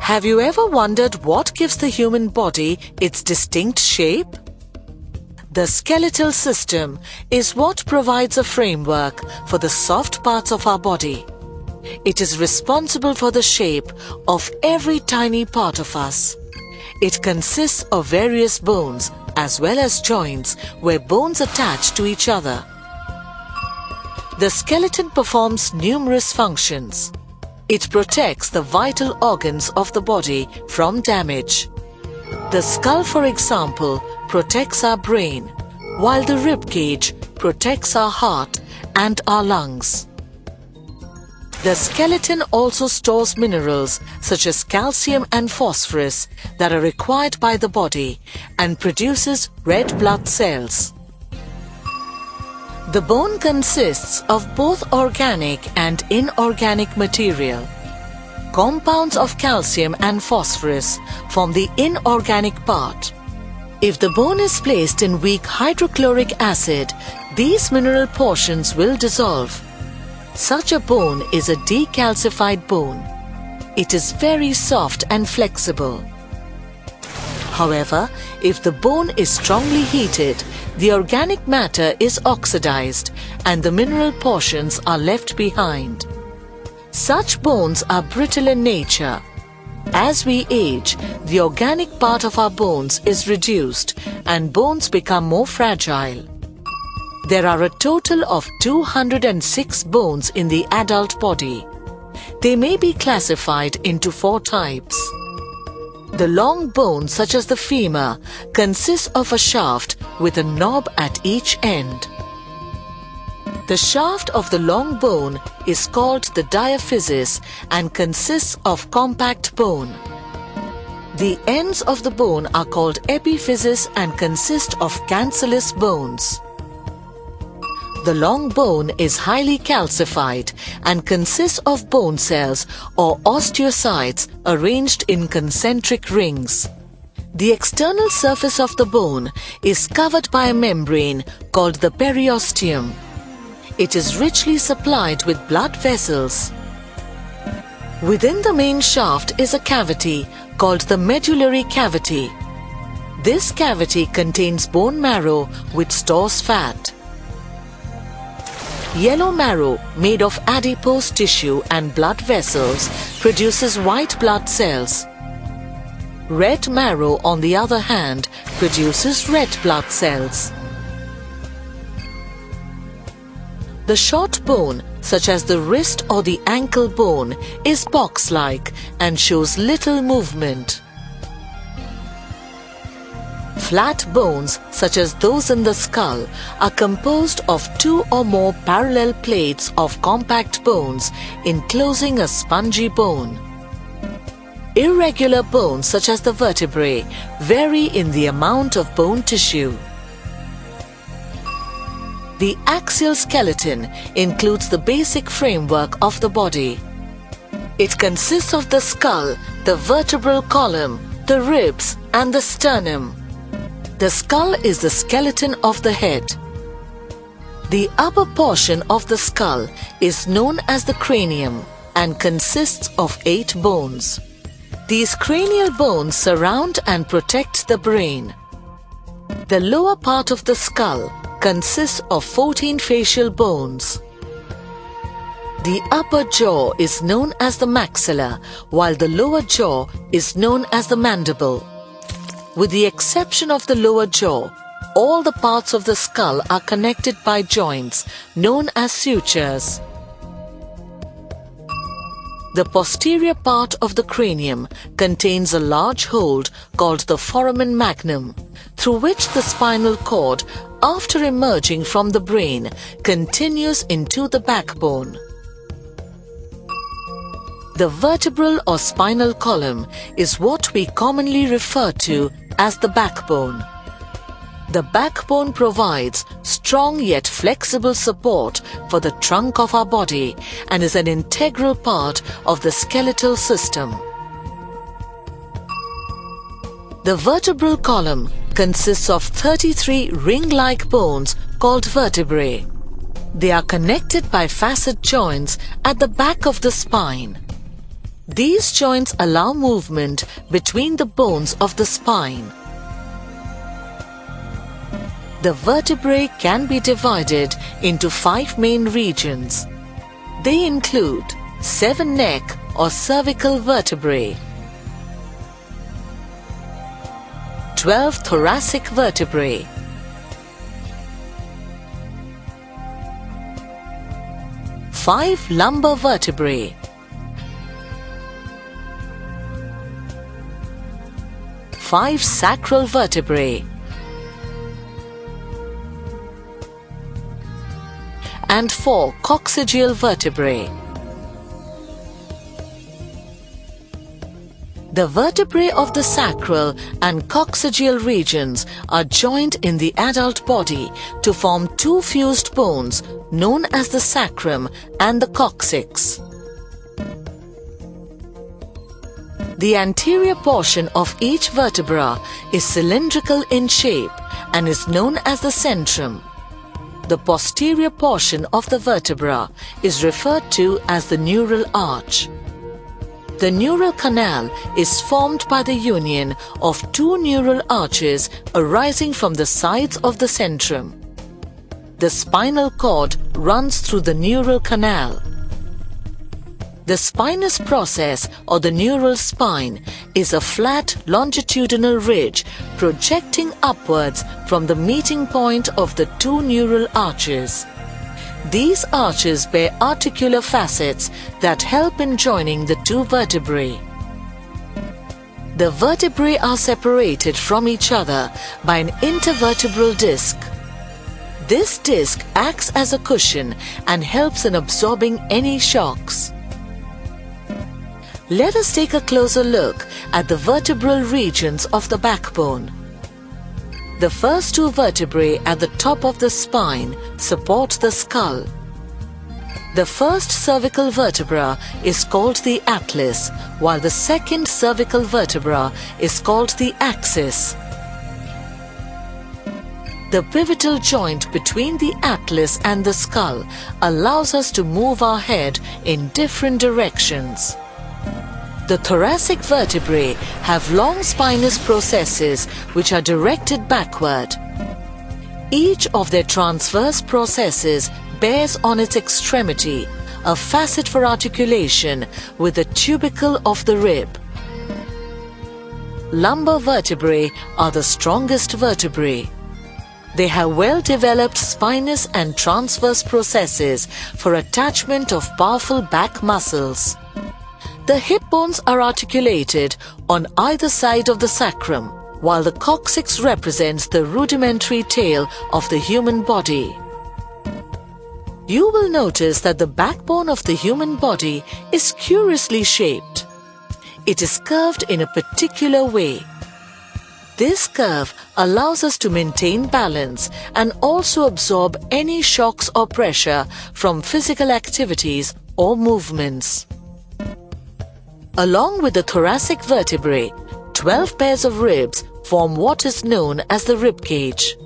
Have you ever wondered what gives the human body its distinct shape? The skeletal system is what provides a framework for the soft parts of our body. It is responsible for the shape of every tiny part of us. It consists of various bones as well as joints where bones attach to each other. The skeleton performs numerous functions. It protects the vital organs of the body from damage. The skull, for example, protects our brain, while the rib cage protects our heart and our lungs. The skeleton also stores minerals such as calcium and phosphorus that are required by the body and produces red blood cells. The bone consists of both organic and inorganic material. Compounds of calcium and phosphorus form the inorganic part. If the bone is placed in weak hydrochloric acid, these mineral portions will dissolve. Such a bone is a decalcified bone. It is very soft and flexible. However, if the bone is strongly heated, the organic matter is oxidized and the mineral portions are left behind. Such bones are brittle in nature. As we age, the organic part of our bones is reduced and bones become more fragile. There are a total of 206 bones in the adult body. They may be classified into 4 types. The long bone, such as the femur, consists of a shaft with a knob at each end. The shaft of the long bone is called the diaphysis and consists of compact bone. The ends of the bone are called epiphysis and consist of cancellous bones. The long bone is highly calcified and consists of bone cells or osteocytes arranged in concentric rings. The external surface of the bone is covered by a membrane called the periosteum. It is richly supplied with blood vessels. Within the main shaft is a cavity called the medullary cavity. This cavity contains bone marrow which stores fat. Yellow marrow, made of adipose tissue and blood vessels, produces white blood cells. Red marrow, on the other hand, produces red blood cells. The short bone, such as the wrist or the ankle bone, is box-like and shows little movement. Flat bones, such as those in the skull, are composed of 2 or more parallel plates of compact bones enclosing a spongy bone. Irregular bones, such as the vertebrae, vary in the amount of bone tissue. The axial skeleton includes the basic framework of the body. It consists of the skull, the vertebral column, the ribs, and the sternum. The skull is the skeleton of the head. The upper portion of the skull is known as the cranium and consists of 8 bones. These cranial bones surround and protect the brain. The lower part of the skull consists of 14 facial bones. The upper jaw is known as the maxilla, while the lower jaw is known as the mandible. With the exception of the lower jaw, all the parts of the skull are connected by joints known as sutures. The posterior part of the cranium contains a large hole called the foramen magnum, through which the spinal cord, after emerging from the brain, continues into the backbone. The vertebral or spinal column is what we commonly refer to as the backbone. The backbone provides strong yet flexible support for the trunk of our body and is an integral part of the skeletal system. The vertebral column consists of 33 ring-like bones called vertebrae. They are connected by facet joints at the back of the spine. These joints allow movement between the bones of the spine. The vertebrae can be divided into 5 main regions. They include 7 neck or cervical vertebrae, 12 thoracic vertebrae, 5 lumbar vertebrae, 5 sacral vertebrae, and 4 coccygeal vertebrae. The vertebrae of the sacral and coccygeal regions are joined in the adult body to form 2 fused bones known as the sacrum and the coccyx. The anterior portion of each vertebra is cylindrical in shape and is known as the centrum. The posterior portion of the vertebra is referred to as the neural arch. The neural canal is formed by the union of 2 neural arches arising from the sides of the centrum. The spinal cord runs through the neural canal. The spinous process or the neural spine is a flat longitudinal ridge projecting upwards from the meeting point of the 2 neural arches. These arches bear articular facets that help in joining the 2 vertebrae. The vertebrae are separated from each other by an intervertebral disc. This disc acts as a cushion and helps in absorbing any shocks. Let us take a closer look at the vertebral regions of the backbone. The first 2 vertebrae at the top of the spine support the skull. The first cervical vertebra is called the atlas, while the second cervical vertebra is called the axis. The pivotal joint between the atlas and the skull allows us to move our head in different directions. The thoracic vertebrae have long spinous processes which are directed backward. Each of their transverse processes bears on its extremity a facet for articulation with the tubercle of the rib. Lumbar vertebrae are the strongest vertebrae. They have well-developed spinous and transverse processes for attachment of powerful back muscles. The hip bones are articulated on either side of the sacrum, while the coccyx represents the rudimentary tail of the human body. You will notice that the backbone of the human body is curiously shaped. It is curved in a particular way. This curve allows us to maintain balance and also absorb any shocks or pressure from physical activities or movements. Along with the thoracic vertebrae, 12 pairs of ribs form what is known as the rib cage.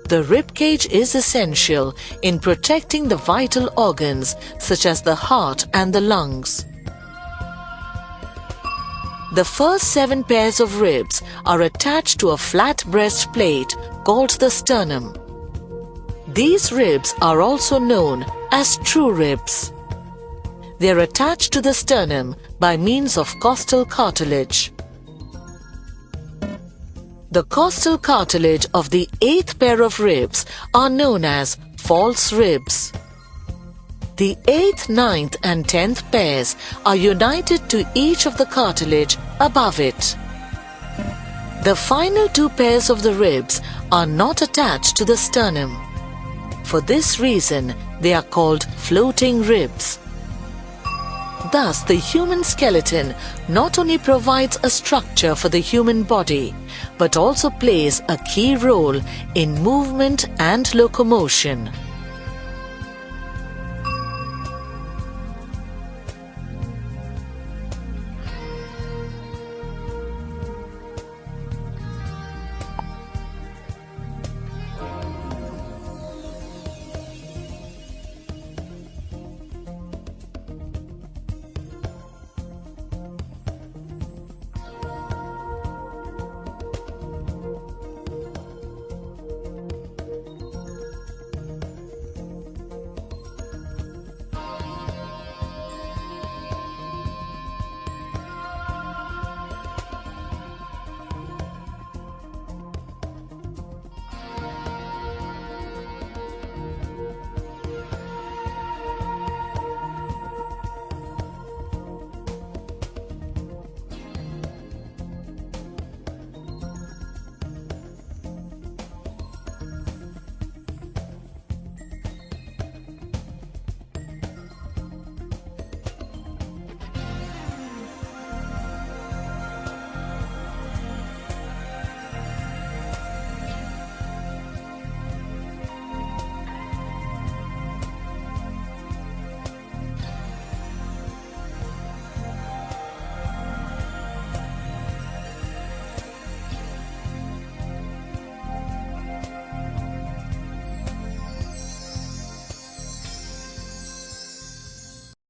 The rib cage is essential in protecting the vital organs such as the heart and the lungs. The first 7 pairs of ribs are attached to a flat breastplate called the sternum. These ribs are also known as true ribs. They are attached to the sternum by means of costal cartilage. The costal cartilage of the 8th pair of ribs are known as false ribs. The 8th, 9th and 10th pairs are united to each of the cartilage above it. The final 2 pairs of the ribs are not attached to the sternum. For this reason, they are called floating ribs. Thus, the human skeleton not only provides a structure for the human body, but also plays a key role in movement and locomotion.